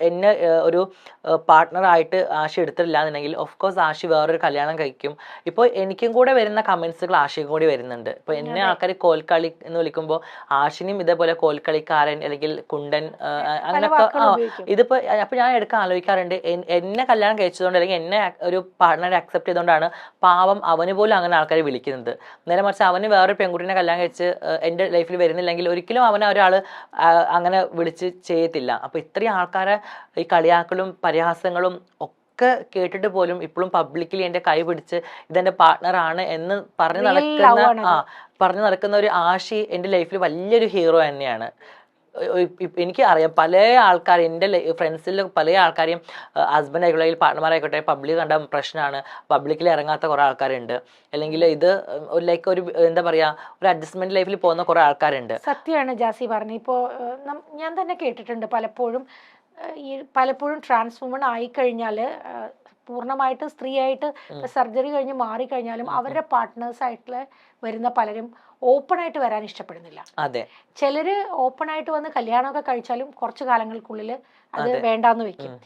എന്നെ ഒരു പാർട്ട്ണറായിട്ട് ആഷി എടുത്തിട്ടില്ല എന്നുണ്ടെങ്കിൽ ഓഫ് കോഴ്സ് ആഷി വേറൊരു കല്യാണം കഴിക്കും. ഇപ്പോൾ എനിക്കും കൂടെ വരുന്ന കമന്റ്സുകൾ ആഷിക്കും കൂടി വരുന്നുണ്ട്. ഇപ്പോൾ എന്നെ ആൾക്കാർ കോൽക്കളി എന്ന് വിളിക്കുമ്പോൾ ആഷിനും ഇതേപോലെ കോൽക്കളിക്കാരൻ അല്ലെങ്കിൽ കുണ്ടൻ അങ്ങനൊക്കെ ഇതിപ്പോൾ അപ്പോൾ ഞാൻ എടുക്കാൻ ആലോചിക്കാറുണ്ട്, എന്നെ കല്യാണം കഴിച്ചതുകൊണ്ട് അല്ലെങ്കിൽ എന്നെ ഒരു പാർട്ട്ണറെ അക്സെപ്റ്റ് ചെയ്തുകൊണ്ടാണ് പാവം അവന് പോലും അങ്ങനെ ആൾക്കാർ വിളിക്കുന്നത്. നേരെ മറിച്ച് അവന് വേറൊരു പെൺകുട്ടീനെ കല്യാണം കഴിച്ച് എൻ്റെ ലൈഫിൽ വരുന്നില്ലെങ്കിൽ ഒരിക്കലും അവനെ ഒരാൾ അങ്ങനെ വിളിച്ച് ചെയ്യത്തില്ല. അപ്പോൾ ഇത്രയും ആൾക്കാരെ ഈ കളിയാക്കലും പരിഹാസങ്ങളും ഒക്കെ കേട്ടിട്ട് പോലും ഇപ്പോഴും പബ്ലിക്കലി എൻ്റെ കൈ പിടിച്ച് ഇതെൻ്റെ പാർട്ട്ണറാണ് എന്ന് പറഞ്ഞു നടക്കുന്ന ഒരു ആഷി എൻ്റെ ലൈഫിൽ വലിയൊരു ഹീറോ തന്നെയാണ്. എനിക്ക് അറിയാം പല ആൾക്കാർ എൻ്റെ ഫ്രണ്ട്സിൽ പല ആൾക്കാരെയും ഹസ്ബൻഡ് ആയിക്കോട്ടെ പാർട്ട്ണർമാരായിക്കോട്ടെ പബ്ലിക് കണ്ട പ്രശ്നമാണ്, പബ്ലിക്കിൽ ഇറങ്ങാത്ത കുറേ ആൾക്കാരുണ്ട്. അല്ലെങ്കിൽ ഇത് ലൈക്ക് ഒരു എന്താ പറയാ ഒരു അഡ്ജസ്റ്റ്മെന്റ് ലൈഫിൽ പോകുന്ന കുറേ ആൾക്കാരുണ്ട്. സത്യമാണ് ജാസി പറഞ്ഞു. ഇപ്പോൾ ഞാൻ തന്നെ കേട്ടിട്ടുണ്ട് പലപ്പോഴും ട്രാൻസ് വുമൺ ആയിക്കഴിഞ്ഞാൽ പൂർണ്ണമായിട്ട് സ്ത്രീയായിട്ട് സർജറി കഴിഞ്ഞ് മാറിക്കഴിഞ്ഞാലും അവരുടെ പാർട്ട്നേഴ്സ് ആയിട്ടുള്ള വരുന്ന പലരും ഓപ്പൺ ആയിട്ട് വരാൻ ഇഷ്ടപ്പെടുന്നില്ല. അതെ, ചിലര് ഓപ്പൺ ആയിട്ട് വന്ന് കല്യാണമൊക്കെ കഴിച്ചാലും കുറച്ചു കാലങ്ങൾക്കുള്ളിൽ അത് വേണ്ടാന്ന് വെക്കും.